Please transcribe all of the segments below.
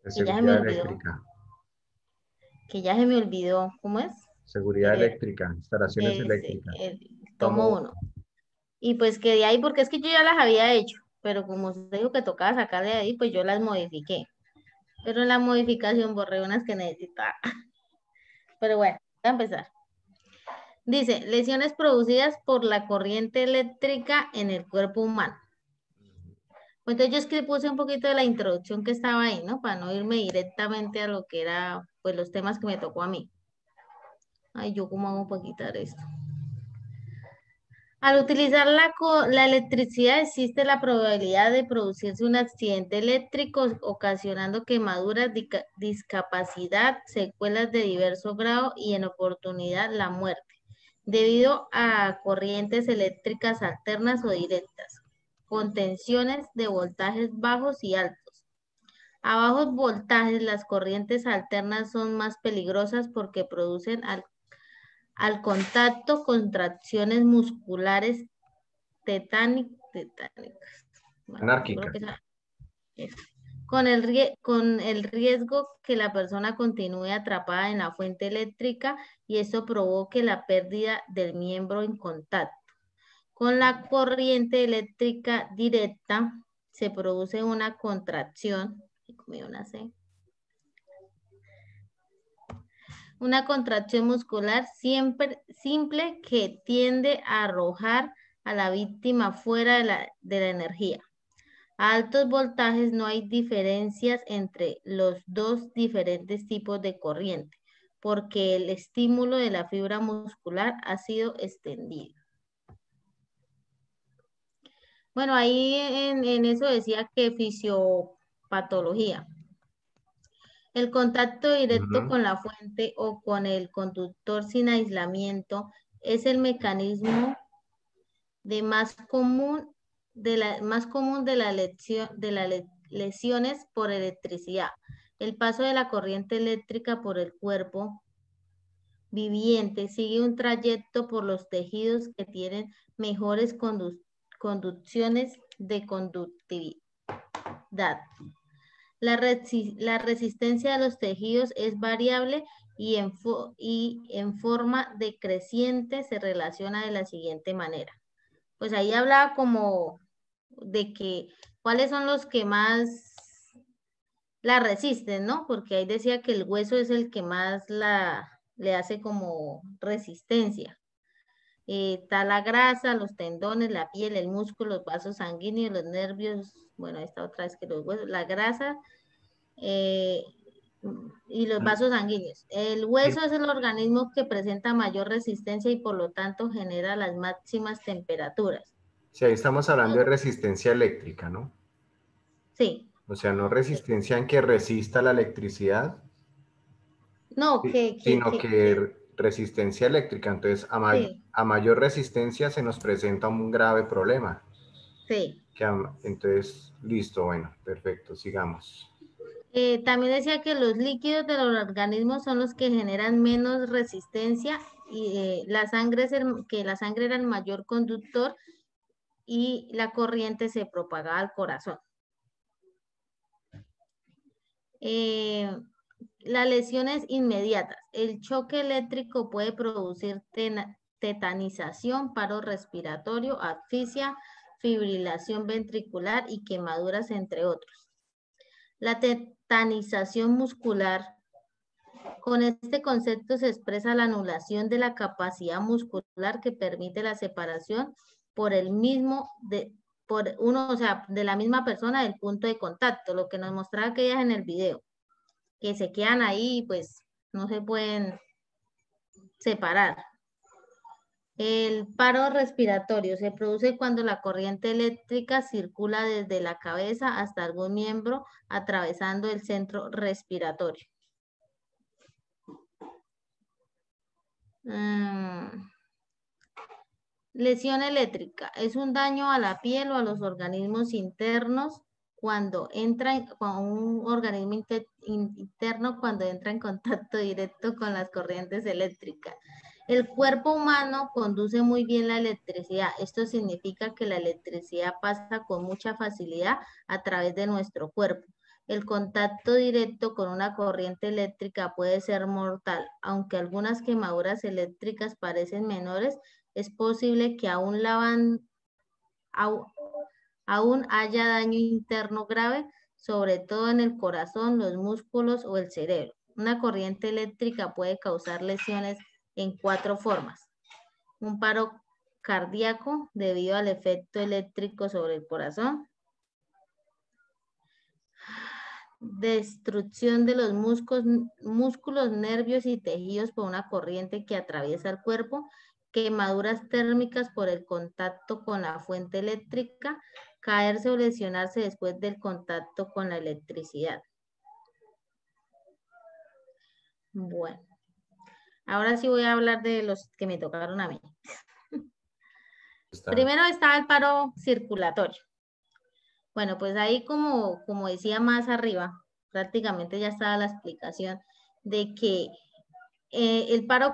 De Que ya se me seguridad olvidó, eléctrica. que ya se me olvidó, ¿cómo es? Seguridad El, eléctrica, instalaciones ese, eléctricas. el tomo Tomo. uno. Y pues que de ahí, porque es que yo ya las había hecho, pero como se dijo que tocaba sacarle de ahí, pues yo las modifiqué. Pero en la modificación borré unas que necesitaba. Pero bueno, voy a empezar. Dice, lesiones producidas por la corriente eléctrica en el cuerpo humano. Pues entonces yo es que puse un poquito de la introducción que estaba ahí, ¿no? Para no irme directamente a lo que era, pues los temas que me tocó a mí. Ay, yo cómo hago para quitar esto. Al utilizar la electricidad existe la probabilidad de producirse un accidente eléctrico ocasionando quemaduras, discapacidad, secuelas de diverso grado y en oportunidad la muerte, debido a corrientes eléctricas alternas o directas, con tensiones de voltajes bajos y altos. A bajos voltajes las corrientes alternas son más peligrosas porque producen al contacto contracciones musculares tetánicas. Bueno, yo creo Anárquica. que es. Con el riesgo que la persona continúe atrapada en la fuente eléctrica y eso provoque la pérdida del miembro en contacto. Con la corriente eléctrica directa se produce una contracción, una contracción muscular simple que tiende a arrojar a la víctima fuera de la energía. A altos voltajes no hay diferencias entre los dos diferentes tipos de corriente, porque el estímulo de la fibra muscular ha sido extendido. Bueno, ahí en eso decía que fisiopatología. El contacto directo Ujú. con la fuente o con el conductor sin aislamiento es el mecanismo de más común de lesiones por electricidad. El paso de la corriente eléctrica por el cuerpo viviente sigue un trayecto por los tejidos que tienen mejores conducciones de conductividad. La resistencia de los tejidos es variable y en forma decreciente se relaciona de la siguiente manera. Pues ahí hablaba como de que cuáles son los que más la resisten, ¿no? Porque ahí decía que el hueso es el que más le hace como resistencia. Está la grasa, los tendones, la piel, el músculo, los vasos sanguíneos, los nervios, bueno, esta otra es que los huesos, la grasa eh, y los vasos sanguíneos. El Sí, hueso es el organismo que presenta mayor resistencia y por lo tanto genera las máximas temperaturas. sí, ahí estamos hablando de resistencia eléctrica, ¿no? Sí. O sea, no resistencia en que resista la electricidad, No, sino que resistencia eléctrica. Entonces, sí, a mayor resistencia se nos presenta un grave problema. sí. Entonces, listo, bueno, perfecto, sigamos. También decía que los líquidos de los organismos son los que generan menos resistencia y que la sangre era el mayor conductor y la corriente se propaga al corazón. Eh, las lesiones inmediatas. El choque eléctrico puede producir tetanización, paro respiratorio, asfixia, fibrilación ventricular y quemaduras, entre otros. La tetanización muscular. Con este concepto se expresa la anulación de la capacidad muscular que permite la separación por el mismo, por uno, o sea, de la misma persona del punto de contacto, lo que nos mostraba aquellas en el video, que se quedan ahí y pues no se pueden separar. El paro respiratorio se produce cuando la corriente eléctrica circula desde la cabeza hasta algún miembro atravesando el centro respiratorio. Mm. Lesión eléctrica es un daño a la piel o a los organismos internos cuando con un organismo interno cuando entra en contacto directo con las corrientes eléctricas. El cuerpo humano conduce muy bien la electricidad. Esto significa que la electricidad pasa con mucha facilidad a través de nuestro cuerpo. El contacto directo con una corriente eléctrica puede ser mortal. Aunque algunas quemaduras eléctricas parecen menores, es posible que au- aún haya daño interno grave, sobre todo en el corazón, los músculos o el cerebro. Una corriente eléctrica puede causar lesiones en 4 formas. Un paro cardíaco debido al efecto eléctrico sobre el corazón. Destrucción de los músculos, nervios y tejidos por una corriente que atraviesa el cuerpo. Quemaduras térmicas por el contacto con la fuente eléctrica. Caerse o lesionarse después del contacto con la electricidad. Bueno, ahora sí voy a hablar de los que me tocaron a mí. Primero está el paro circulatorio. Bueno, pues ahí como decía más arriba, prácticamente ya estaba la explicación de que el paro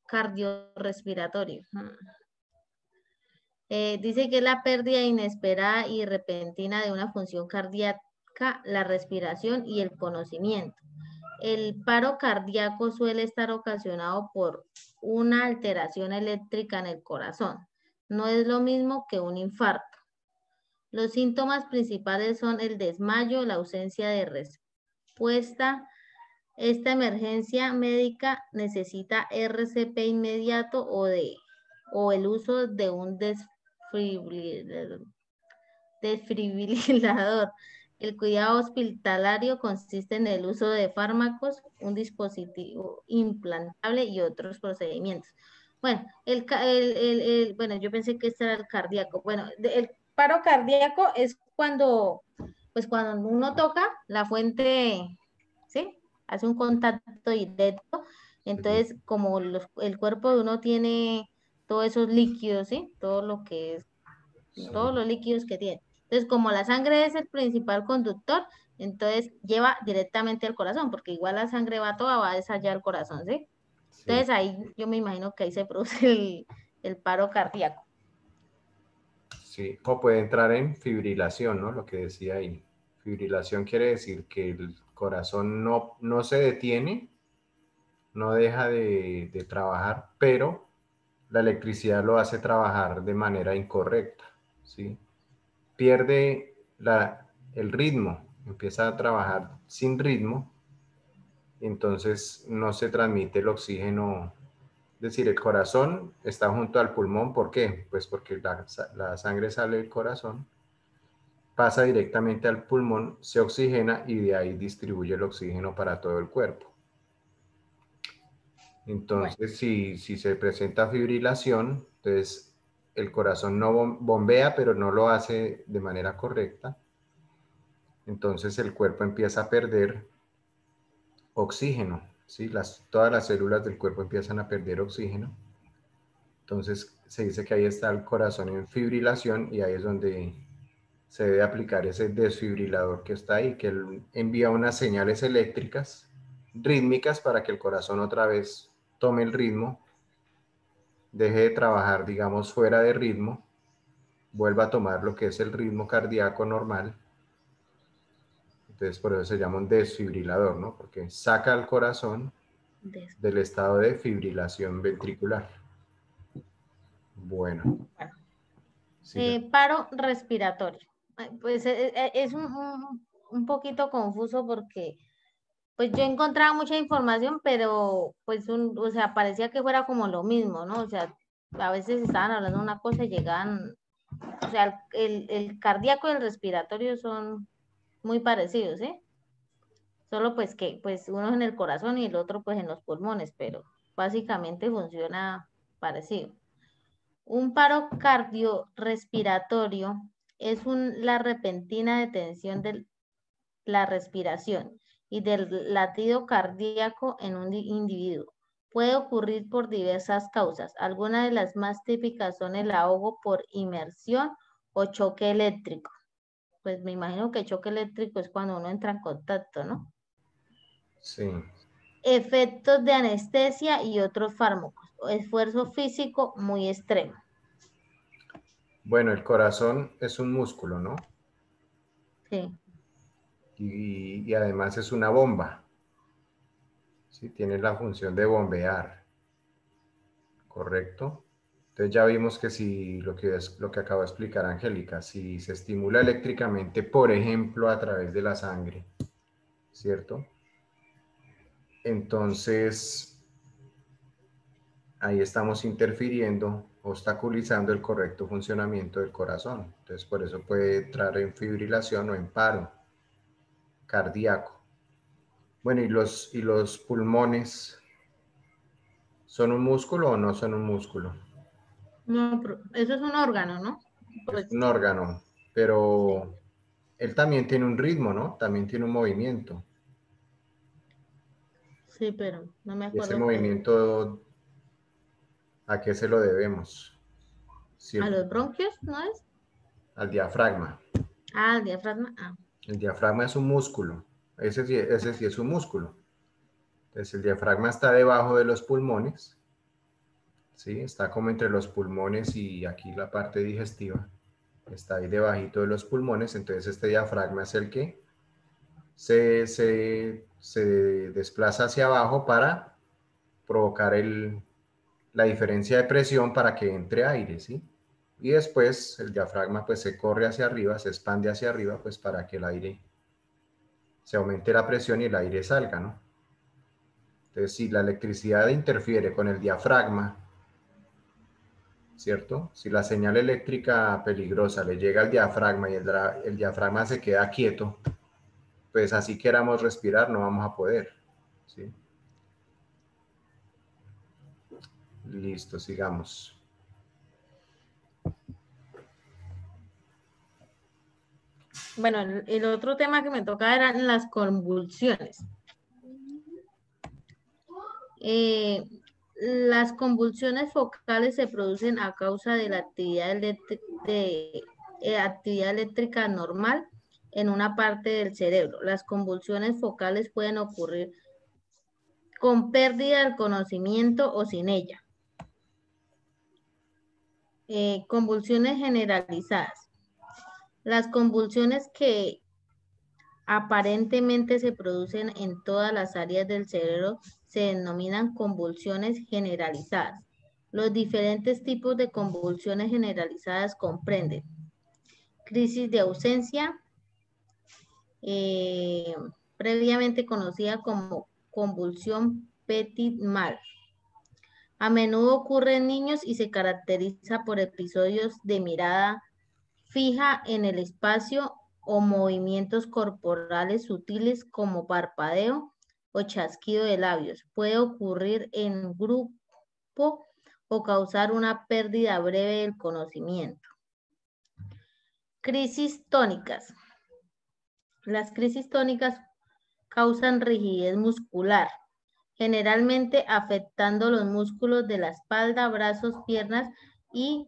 cardiorrespiratorio. Dice que es la pérdida inesperada y repentina de una función cardíaca, la respiración y el conocimiento. El paro cardíaco suele estar ocasionado por una alteración eléctrica en el corazón. No es lo mismo que un infarto. Los síntomas principales son el desmayo, la ausencia de respuesta. Esta emergencia médica necesita RCP inmediato o el uso de un desfibrilador. El cuidado hospitalario consiste en el uso de fármacos, un dispositivo implantable y otros procedimientos. Bueno, bueno, yo pensé que este era el cardíaco. Bueno, el paro cardíaco es pues cuando uno toca la fuente, ¿sí? Hace un contacto directo. Entonces, como el cuerpo de uno tiene todos esos líquidos, ¿sí? Todos los líquidos que tiene. Entonces, como la sangre es el principal conductor, entonces lleva directamente al corazón, porque igual la sangre va toda, va allá al corazón, ¿sí? Entonces ahí yo me imagino que ahí se produce el paro cardíaco. Sí, o puede entrar en fibrilación, ¿no? Lo que decía ahí. Fibrilación quiere decir que el corazón no se detiene, no deja de trabajar, pero la electricidad lo hace trabajar de manera incorrecta, ¿sí? Pierde el ritmo, empieza a trabajar sin ritmo, entonces no se transmite el oxígeno. Es decir, el corazón está junto al pulmón, ¿por qué? Pues porque la sangre sale del corazón, pasa directamente al pulmón, se oxigena y de ahí distribuye el oxígeno para todo el cuerpo. Entonces, Bueno. si se presenta fibrilación, entonces el corazón no bombea, pero no lo hace de manera correcta. Entonces el cuerpo empieza a perder oxígeno, ¿sí? Todas las células del cuerpo empiezan a perder oxígeno. Entonces se dice que ahí está el corazón en fibrilación y ahí es donde se debe aplicar ese desfibrilador que está ahí, que él envía unas señales eléctricas rítmicas para que el corazón otra vez tome el ritmo, deje de trabajar, digamos, fuera de ritmo, vuelva a tomar lo que es el ritmo cardíaco normal. Entonces por eso se llama un desfibrilador, ¿no? Porque saca al corazón del estado de fibrilación ventricular. Bueno. Paro respiratorio. Pues es un poquito confuso porque pues yo encontraba mucha información, pero pues o sea, parecía que fuera como lo mismo, ¿no? O sea, a veces estaban hablando de una cosa y llegaban, o sea, el cardíaco y el respiratorio son muy parecidos, ¿sí? Solo pues que pues uno es en el corazón y el otro pues en los pulmones, pero básicamente funciona parecido. Un paro cardiorrespiratorio es la repentina detención de la respiración y del latido cardíaco en un individuo. Puede ocurrir por diversas causas. Algunas de las más típicas son el ahogo por inmersión o choque eléctrico. Pues me imagino que choque eléctrico es cuando uno entra en contacto, ¿no? Sí. Efectos de anestesia y otros fármacos. Esfuerzo físico muy extremo. Bueno, el corazón es un músculo, ¿no? Sí. Y además es una bomba. ¿Sí? Tiene la función de bombear, ¿correcto? Entonces ya vimos que si lo que es lo que acabo de explicar Angélica, si se estimula eléctricamente, por ejemplo, a través de la sangre, ¿cierto? Entonces ahí estamos interfiriendo, obstaculizando el correcto funcionamiento del corazón. Entonces por eso puede entrar en fibrilación o en paro cardíaco. Bueno, y los pulmones, ¿son un músculo o no son un músculo? No, eso es un órgano, ¿no? Es Pues un órgano, sí, pero él también tiene un ritmo, ¿no? También tiene un movimiento. sí, pero no me Y ese acuerdo qué. movimiento, ¿a qué se lo debemos? ¿A Siempre los bronquios, no es? al diafragma. Ah, el diafragma. Ah, El diafragma es un músculo. Ese sí es un músculo. Entonces el diafragma está debajo de los pulmones, ¿sí? Está como entre los pulmones y aquí la parte digestiva. Está ahí debajito de los pulmones. Entonces este diafragma es el que se desplaza hacia abajo para provocar la diferencia de presión para que entre aire, ¿sí? Y después el diafragma pues se corre hacia arriba, se expande hacia arriba pues para que el aire se aumente la presión y el aire salga, ¿no? Entonces si la electricidad interfiere con el diafragma, ¿cierto? Si la señal eléctrica peligrosa le llega al diafragma y el diafragma se queda quieto, pues así queramos respirar no vamos a poder, ¿sí? Listo, sigamos. bueno, el otro tema que me tocaba eran las convulsiones. Eh, las convulsiones focales se producen a causa de la actividad eléctrica normal en una parte del cerebro. Las convulsiones focales pueden ocurrir con pérdida del conocimiento o sin ella. Convulsiones generalizadas. Las convulsiones que aparentemente se producen en todas las áreas del cerebro se denominan convulsiones generalizadas. Los diferentes tipos de convulsiones generalizadas comprenden crisis de ausencia, eh, previamente conocida como convulsión Petit-Mal. A menudo ocurre en niños y se caracteriza por episodios de mirada fija en el espacio o movimientos corporales sutiles como parpadeo o chasquido de labios. Puede ocurrir en grupo o causar una pérdida breve del conocimiento. Crisis tónicas. Las crisis tónicas causan rigidez muscular, generalmente afectando los músculos de la espalda, brazos, piernas y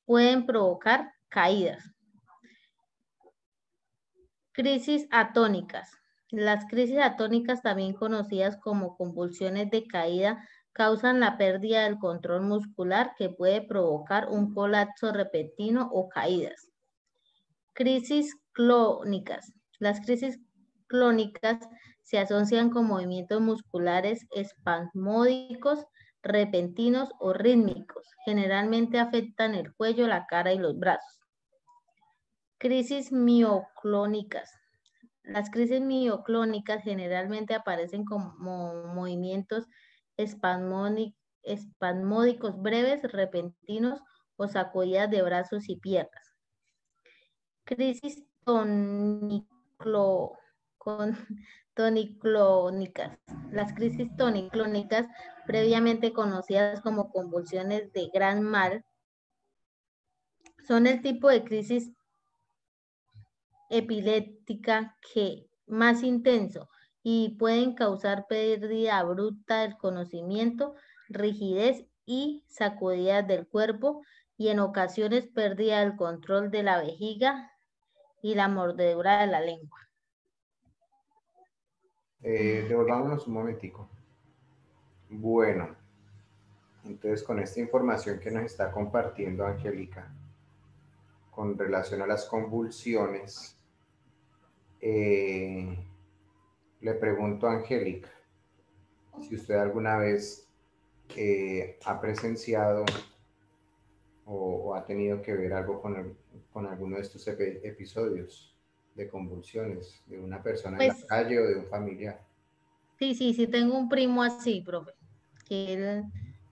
pueden provocar caídas. Crisis atónicas. Las crisis atónicas, también conocidas como convulsiones de caída, causan la pérdida del control muscular que puede provocar un colapso repentino o caídas. Crisis clónicas. Las crisis clónicas se asocian con movimientos musculares espasmódicos, repentinos o rítmicos. Generalmente afectan el cuello, la cara y los brazos. Crisis mioclónicas. Las crisis mioclónicas generalmente aparecen como movimientos espasmódicos breves, repentinos o sacudidas de brazos y piernas. Crisis toniclónicas. Las crisis toniclónicas, previamente conocidas como convulsiones de gran mal, son el tipo de crisis epiléptica que más intenso y pueden causar pérdida abrupta del conocimiento, rigidez y sacudidas del cuerpo y en ocasiones pérdida del control de la vejiga y la mordedura de la lengua. Devolvámonos un momentico. Bueno, entonces con esta información que nos está compartiendo Angélica con relación a las convulsiones, Eh, le pregunto a Angélica si usted alguna vez ha presenciado o ha tenido que ver algo con alguno de estos episodios de convulsiones de una persona en la Pues calle o de un familiar. sí, tengo un primo así, profe, que él,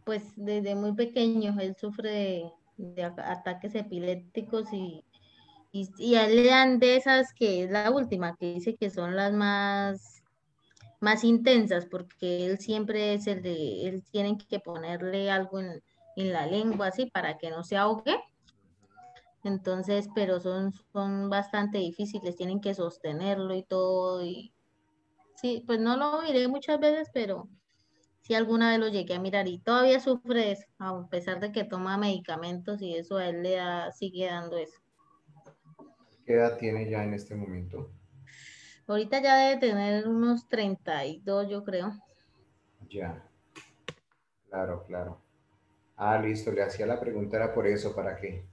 pues desde muy pequeño, él sufre de ataques epilépticos y a él le dan de esas que es la última, que dice que son las más intensas, porque él siempre es el de, él tienen que ponerle algo en la lengua así para que no se ahogue. Entonces, pero son bastante difíciles, tienen que sostenerlo y todo. Y sí, pues no lo miré muchas veces, pero sí alguna vez lo llegué a mirar y todavía sufre de eso, a pesar de que toma medicamentos y eso a él le da, sigue dando eso. ¿Qué edad tiene ya en este momento? Ahorita ya debe tener unos 32 yo creo. Ya, claro, claro. Ah, listo, le hacía la pregunta, era por eso, para que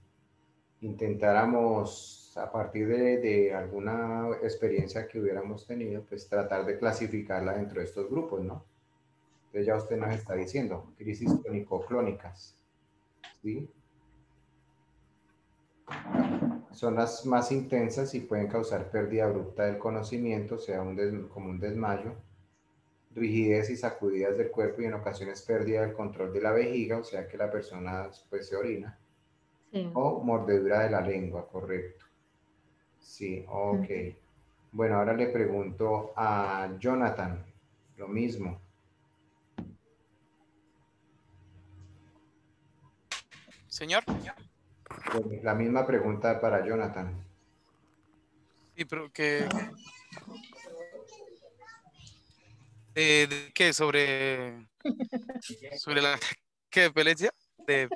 intentáramos, a partir de alguna experiencia que hubiéramos tenido, pues tratar de clasificarla dentro de estos grupos, ¿no? Entonces ya usted nos está diciendo, crisis tónico-clónicas, ¿sí? Son las más intensas y pueden causar pérdida abrupta del conocimiento, o sea, como un desmayo, rigidez y sacudidas del cuerpo y en ocasiones pérdida del control de la vejiga, o sea que la persona pues se orina, Sí. o mordedura de la lengua, correcto. Sí, ok. Ujú. Bueno, ahora le pregunto a Jonathan, lo mismo. Señor, La misma pregunta para Jonathan. sí, pero de qué sobre la ¿qué epilepsia de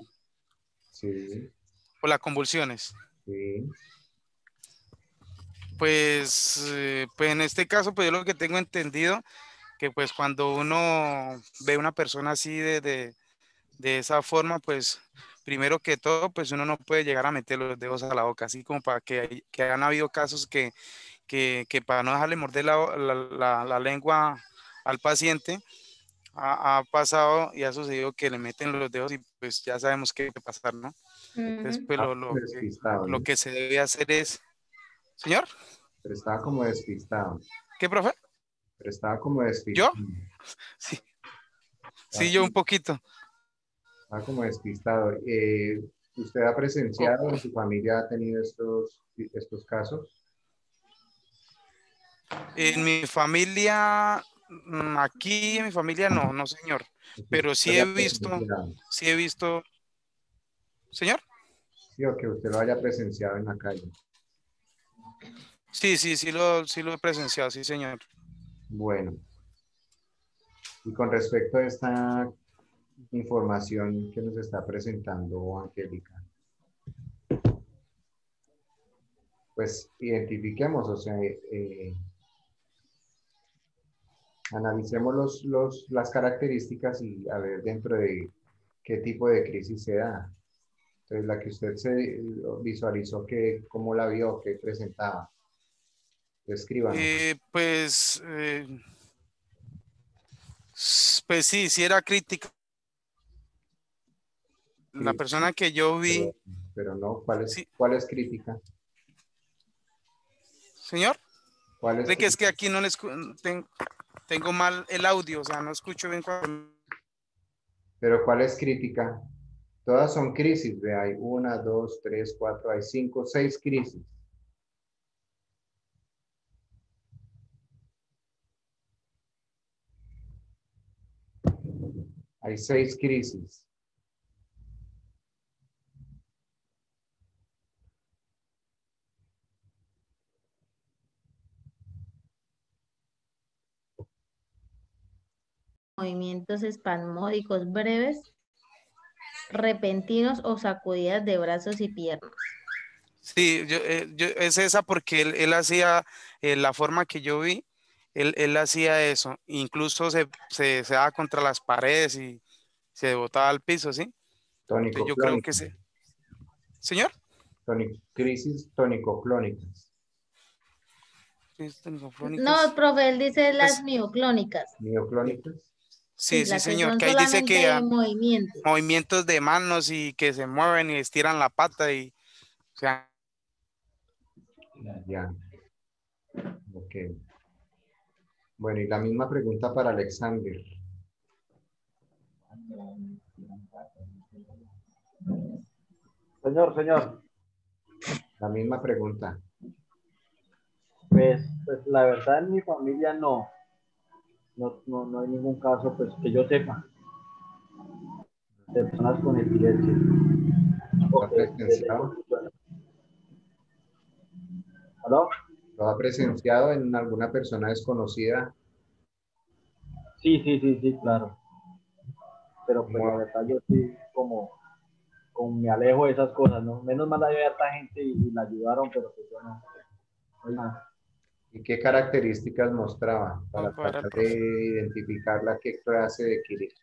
Sí, o las convulsiones. sí. Pues en este caso, pues yo lo que tengo entendido que pues cuando uno ve una persona así de esa forma, pues primero que todo, pues uno no puede llegar a meter los dedos a la boca, así como para que han habido casos que para no dejarle morder la lengua al paciente, ha pasado y ha sucedido que le meten los dedos y pues ya sabemos qué puede pasar, ¿no? Entonces, Ujú. pues Estaba como despistado, lo ¿no? que se debe hacer es, señor, Pero estaba como despistado. ¿qué, profe? Pero estaba como ¿Yo? despistado. Sí, Estaba sí, yo un poquito. estaba como despistado. ¿Usted ha Co- presenciado en su familia ha tenido estos casos? En mi familia, aquí en mi familia no, no, señor, ¿O que pero usted lo haya presenciado? sí he visto, señor, Sí, o que usted lo haya presenciado en la calle. sí lo he presenciado, sí, señor. Bueno, y con respecto a esta información que nos está presentando Angélica, pues identifiquemos, o sea, analicemos las características y a ver dentro de qué tipo de crisis se da. Entonces, la que usted se visualizó, ¿cómo la vio, qué presentaba? Descríbanos. Pues, pues sí era crítica. La Crítica, persona que yo vi, pero, pero no, sí, cuál es crítica? señor, ¿Cuál es de que es que crítica? aquí no les tengo mal el audio, o sea, no escucho bien Pero ¿cuál es crítica? Todas son crisis, ve, hay una, dos, tres, cuatro, hay cinco, seis crisis. Hay seis crisis. Movimientos espasmódicos breves, repentinos o sacudidas de brazos y piernas. Sí, es esa porque él hacía la forma que yo vi, él hacía eso, incluso se daba contra las paredes y se botaba al piso, ¿sí? Entonces yo creo que Tónico-clónica. sí. Señor, Crisis tónico-clónicas. crisis No, tónico-clónicas. profe, él dice las Pues, mioclónicas. Mioclónicas. Sí, sí, sí, las que señor, son que ahí dice solamente que de movimiento. movimientos de manos y que se mueven y estiran la pata y, o sea, Ya, ok. Bueno, y la misma pregunta para Alexander. Señor, La misma pregunta. pues la verdad en mi familia no hay ningún caso, pues que yo sepa, de personas con epilepsia. ¿Lo O ha que desde presenciado? condiciones. ¿Aló? ¿Lo ha presenciado en alguna persona desconocida? Sí, claro. Pero pues la ¿Cómo- verdad yo sí como me alejo de esas cosas, ¿no? Menos mal había harta gente y la ayudaron, pero pues yo no hay nada. ¿Y qué características mostraba para vamos a ver al tratar de profe. identificar qué clase de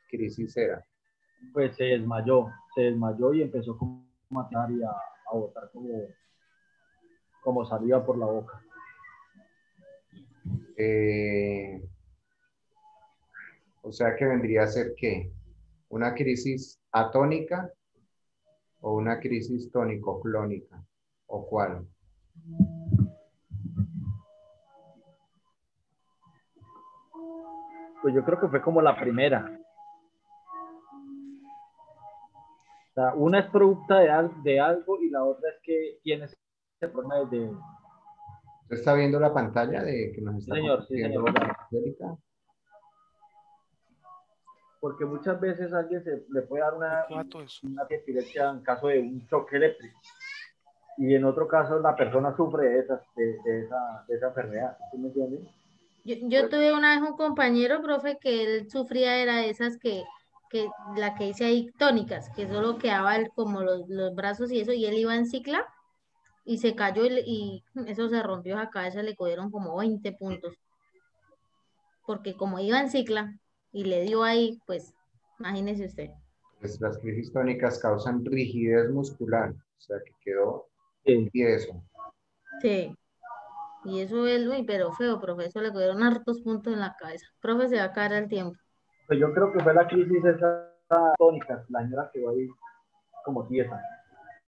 crisis era? Pues se desmayó y empezó como a matar y a botar como saliva por la boca. Eh, o sea que vendría a ser ¿qué? ¿Una crisis atónica o una crisis tónico-clónica? ¿O cuál? Pues yo creo que fue como la primera. O sea, una es producta de algo y la otra es que tiene ese problema de... ¿Usted está viendo la pantalla de que nos está Sí, compartiendo señor. Angélica? Porque muchas veces a alguien se le puede dar ¿Y cuánto eso? una epilepsia en caso de un choque eléctrico. Y en otro caso la persona sufre de esa enfermedad. ¿Sí me entiendes? Yo tuve una vez un compañero, profe, que él sufría era de esas que la que dice ahí tónicas, que solo quedaba como los brazos y eso, y él iba en cicla y se cayó y eso se rompió la cabeza, le cogieron como 20 puntos, porque como iba en cicla y le dio ahí, pues imagínese usted. Pues las crisis tónicas causan rigidez muscular, o sea que quedó Sí. tieso. Sí, y eso es, uy, pero feo, profe, eso le cogieron hartos puntos en la cabeza. Profe, se va a caer el tiempo. Pues yo creo que fue la crisis esa tónica, la señora que va ahí como tiesa.